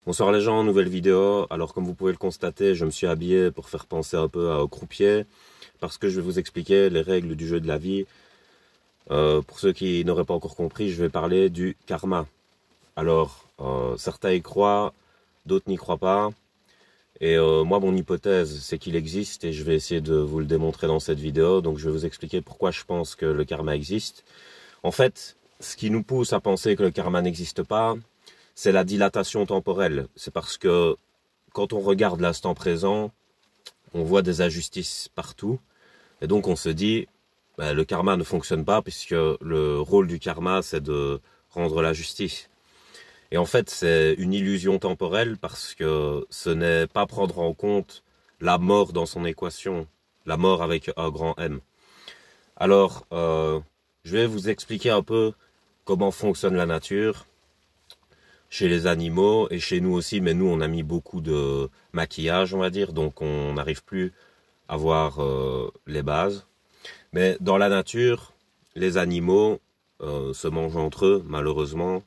Bonsoir les gens, nouvelle vidéo. Alors comme vous pouvez le constater, je me suis habillé pour faire penser un peu au croupier, parce que je vais vous expliquer les règles du jeu de la vie. Pour ceux qui n'auraient pas encore compris, je vais parler du karma. Alors, certains y croient, d'autres n'y croient pas. Et moi, mon hypothèse, c'est qu'il existe et je vais essayer de vous le démontrer dans cette vidéo. Donc je vais vous expliquer pourquoi je pense que le karma existe. En fait, ce qui nous pousse à penser que le karma n'existe pas, c'est la dilatation temporelle. C'est parce que quand on regarde l'instant présent, on voit des injustices partout. Et donc on se dit, ben, le karma ne fonctionne pas puisque le rôle du karma, c'est de rendre la justice. Et en fait, c'est une illusion temporelle parce que ce n'est pas prendre en compte la mort dans son équation, la mort avec un grand M. Alors, je vais vous expliquer un peu comment fonctionne la nature chez les animaux et chez nous aussi, mais nous on a mis beaucoup de maquillage, on va dire, donc on n'arrive plus à voir les bases. Mais dans la nature, les animaux se mangent entre eux, malheureusement.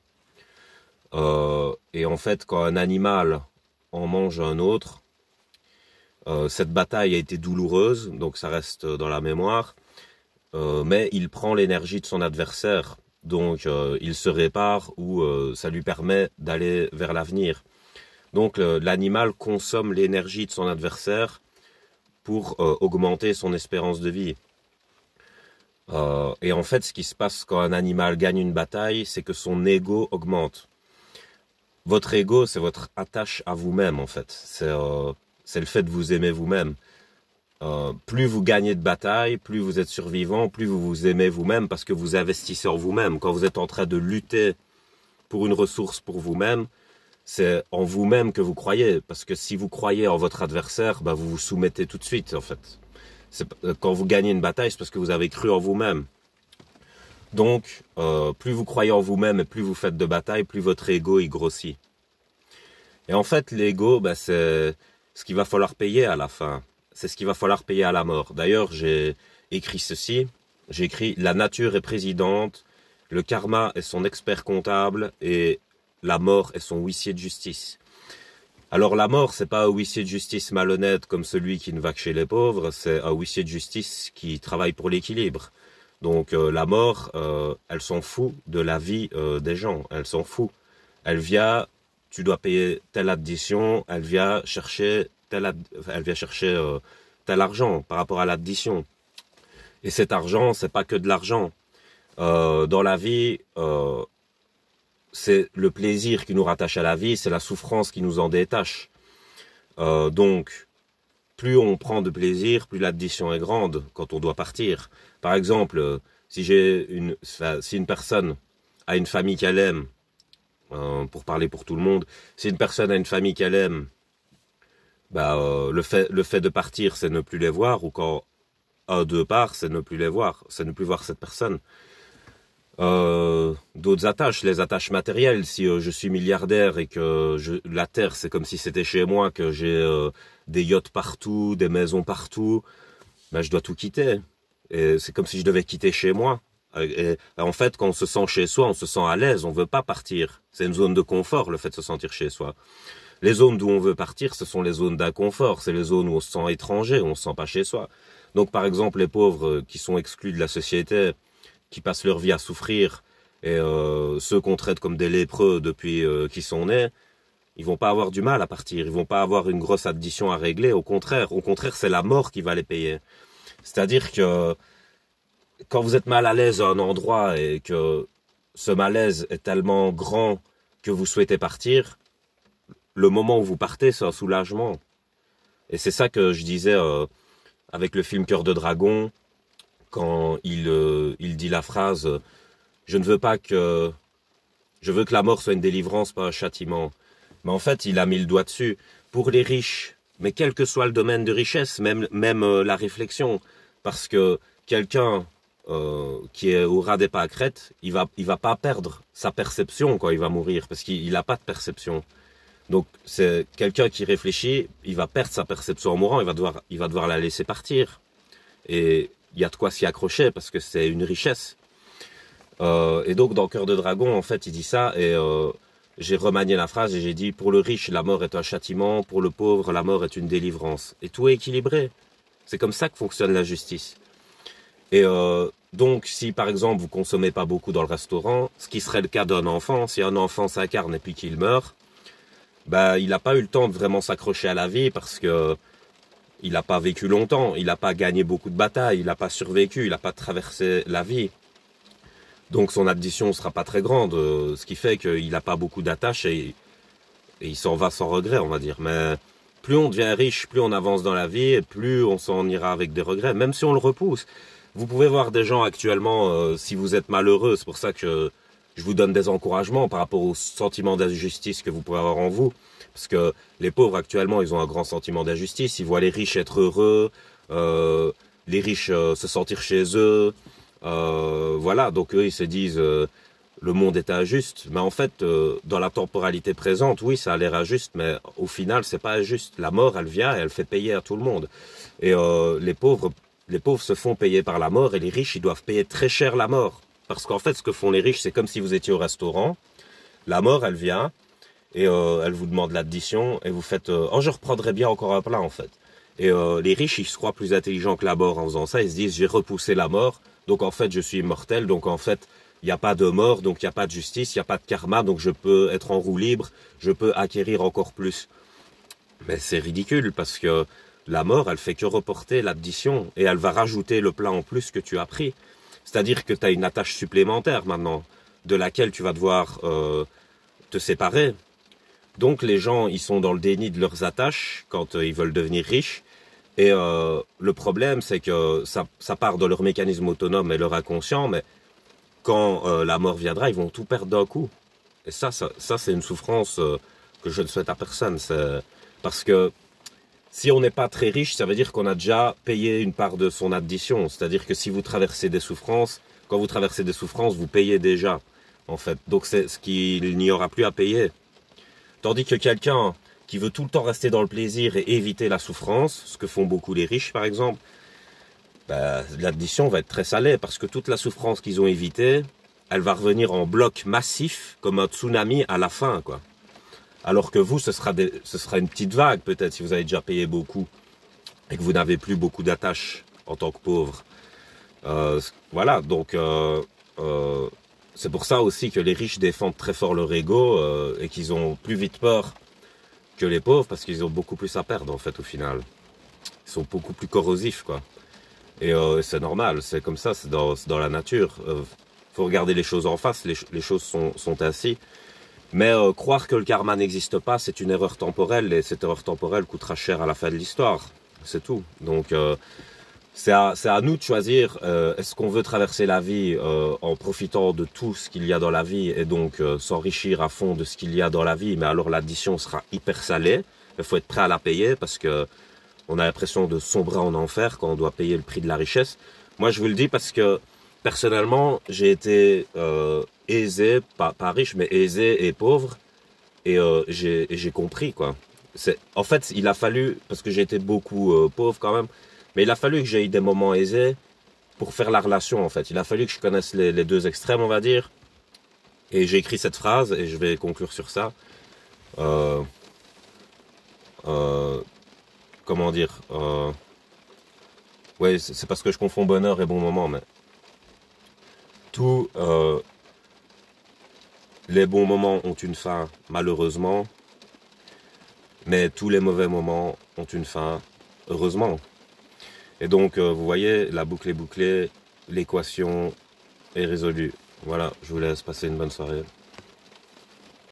Et en fait, quand un animal en mange un autre, cette bataille a été douloureuse, donc ça reste dans la mémoire, mais il prend l'énergie de son adversaire. Donc il se répare ou ça lui permet d'aller vers l'avenir. Donc l'animal consomme l'énergie de son adversaire pour augmenter son espérance de vie. Et en fait, ce qui se passe quand un animal gagne une bataille, c'est que son ego augmente. Votre ego, c'est votre attache à vous-même, en fait. C'est le fait de vous aimer vous-même. Plus vous gagnez de batailles, plus vous êtes survivant, plus vous vous aimez vous-même parce que vous investissez en vous-même. Quand vous êtes en train de lutter pour une ressource pour vous-même, c'est en vous-même que vous croyez. Parce que si vous croyez en votre adversaire, bah vous vous soumettez tout de suite, en fait. Quand vous gagnez une bataille, c'est parce que vous avez cru en vous-même. Donc, plus vous croyez en vous-même et plus vous faites de batailles, plus votre ego il grossit. Et en fait, l'ego, bah, c'est ce qu'il va falloir payer à la fin. C'est ce qu'il va falloir payer à la mort. D'ailleurs, j'ai écrit ceci. J'ai écrit « La nature est présidente, le karma est son expert comptable et la mort est son huissier de justice. » Alors la mort, c'est pas un huissier de justice malhonnête comme celui qui ne va que chez les pauvres, c'est un huissier de justice qui travaille pour l'équilibre. Donc la mort, elle s'en fout de la vie des gens, elle s'en fout. Elle vient, tu dois payer telle addition, elle vient chercher tel argent par rapport à l'addition. Et cet argent, c'est pas que de l'argent. Dans la vie, c'est le plaisir qui nous rattache à la vie, c'est la souffrance qui nous en détache. Donc, plus on prend de plaisir, plus l'addition est grande quand on doit partir. Par exemple, si une personne a une famille qu'elle aime, pour parler pour tout le monde, si une personne a une famille qu'elle aime, bah, le fait de partir, c'est ne plus les voir, ou quand un d'eux part, c'est ne plus les voir, c'est ne plus voir cette personne. D'autres attaches, les attaches matérielles, si je suis milliardaire et que la terre c'est comme si c'était chez moi, que j'ai des yachts partout, des maisons partout, ben je dois tout quitter. Et c'est comme si je devais quitter chez moi. Et en fait, quand on se sent chez soi, on se sent à l'aise, on veut pas partir. C'est une zone de confort, le fait de se sentir chez soi. Les zones d'où on veut partir, ce sont les zones d'inconfort, c'est les zones où on se sent étranger, où on se sent pas chez soi. Donc par exemple, les pauvres qui sont exclus de la société, qui passent leur vie à souffrir, et ceux qu'on traite comme des lépreux depuis qu'ils sont nés, ils vont pas avoir du mal à partir, ils vont pas avoir une grosse addition à régler, au contraire c'est la mort qui va les payer. C'est-à-dire que quand vous êtes mal à l'aise à un endroit et que ce malaise est tellement grand que vous souhaitez partir, le moment où vous partez, c'est un soulagement. Et c'est ça que je disais avec le film Cœur de Dragon, quand il dit la phrase « Je veux que la mort soit une délivrance, pas un châtiment ». Mais en fait, il a mis le doigt dessus. Pour les riches, mais quel que soit le domaine de richesse, même la réflexion, parce que quelqu'un qui est au ras des pâquerettes, il va pas perdre sa perception quand il va mourir, parce qu'il n'a pas de perception. Donc c'est quelqu'un qui réfléchit, il va perdre sa perception en mourant, il va devoir la laisser partir. Et il y a de quoi s'y accrocher parce que c'est une richesse. Et donc dans Cœur de Dragon, en fait, il dit ça. Et j'ai remanié la phrase et j'ai dit, pour le riche, la mort est un châtiment, pour le pauvre, la mort est une délivrance. Et tout est équilibré. C'est comme ça que fonctionne la justice. Et donc, si par exemple, vous consommez pas beaucoup dans le restaurant, ce qui serait le cas d'un enfant, si un enfant s'incarne et puis qu'il meurt, bah, il n'a pas eu le temps de vraiment s'accrocher à la vie parce que il n'a pas vécu longtemps, il n'a pas gagné beaucoup de batailles, il n'a pas survécu, il n'a pas traversé la vie. Donc son addition sera pas très grande, ce qui fait qu'il n'a pas beaucoup d'attaches et il s'en va sans regret, on va dire. Mais plus on devient riche, plus on avance dans la vie, et plus on s'en ira avec des regrets, même si on le repousse. Vous pouvez voir des gens actuellement, si vous êtes malheureux, c'est pour ça que je vous donne des encouragements par rapport au sentiment d'injustice que vous pouvez avoir en vous. Parce que les pauvres actuellement, ils ont un grand sentiment d'injustice, ils voient les riches être heureux, les riches se sentir chez eux, voilà, donc eux ils se disent le monde est injuste, mais en fait dans la temporalité présente, oui ça a l'air injuste, mais au final c'est pas injuste. La mort elle vient et elle fait payer à tout le monde. Et les pauvres se font payer par la mort et les riches ils doivent payer très cher la mort. Parce qu'en fait ce que font les riches c'est comme si vous étiez au restaurant, la mort elle vient et elle vous demande l'addition et vous faites oh je reprendrai bien encore un plat en fait. Et les riches ils se croient plus intelligents que la mort en faisant ça, ils se disent j'ai repoussé la mort. Donc en fait, je suis immortel, donc en fait, il n'y a pas de mort, donc il n'y a pas de justice, il n'y a pas de karma, donc je peux être en roue libre, je peux acquérir encore plus. Mais c'est ridicule parce que la mort, elle fait que reporter l'addition et elle va rajouter le plat en plus que tu as pris. C'est-à-dire que tu as une attache supplémentaire maintenant, de laquelle tu vas devoir te séparer. Donc les gens, ils sont dans le déni de leurs attaches quand ils veulent devenir riches. Et le problème, c'est que ça part de leur mécanisme autonome et leur inconscient, mais quand la mort viendra, ils vont tout perdre d'un coup. Et ça c'est une souffrance que je ne souhaite à personne. Parce que si on n'est pas très riche, ça veut dire qu'on a déjà payé une part de son addition. C'est-à-dire que si vous traversez des souffrances, quand vous traversez des souffrances, vous payez déjà, en fait. Donc c'est ce qu'il n'y aura plus à payer. Tandis que quelqu'un qui veut tout le temps rester dans le plaisir et éviter la souffrance, ce que font beaucoup les riches par exemple, bah, l'addition va être très salée parce que toute la souffrance qu'ils ont évitée, elle va revenir en bloc massif comme un tsunami à la fin, quoi. Alors que vous, ce sera une petite vague peut-être si vous avez déjà payé beaucoup et que vous n'avez plus beaucoup d'attaches en tant que pauvre. Voilà, donc c'est pour ça aussi que les riches défendent très fort leur ego et qu'ils ont plus vite peur que les pauvres parce qu'ils ont beaucoup plus à perdre en fait au final. Ils sont beaucoup plus corrosifs quoi. Et c'est normal, c'est comme ça, c'est dans la nature. Faut regarder les choses en face, les choses sont ainsi. Mais croire que le karma n'existe pas, c'est une erreur temporelle et cette erreur temporelle coûtera cher à la fin de l'histoire. C'est tout. Donc c'est à nous de choisir est-ce qu'on veut traverser la vie en profitant de tout ce qu'il y a dans la vie et donc s'enrichir à fond de ce qu'il y a dans la vie, mais alors l'addition sera hyper salée. Il faut être prêt à la payer parce que on a l'impression de sombrer en enfer quand on doit payer le prix de la richesse. Moi je vous le dis parce que personnellement j'ai été aisé, pas riche mais aisé et pauvre et j'ai compris quoi. En fait il a fallu, parce que j'ai été beaucoup pauvre quand même, mais il a fallu que j'aie des moments aisés pour faire la relation en fait. Il a fallu que je connaisse les deux extrêmes on va dire. Et j'ai écrit cette phrase et je vais conclure sur ça. Comment dire ouais, c'est parce que je confonds bonheur et bon moment, mais tous les bons moments ont une fin malheureusement, mais tous les mauvais moments ont une fin heureusement. Et donc, vous voyez, la boucle est bouclée, l'équation est résolue. Voilà, je vous laisse passer une bonne soirée.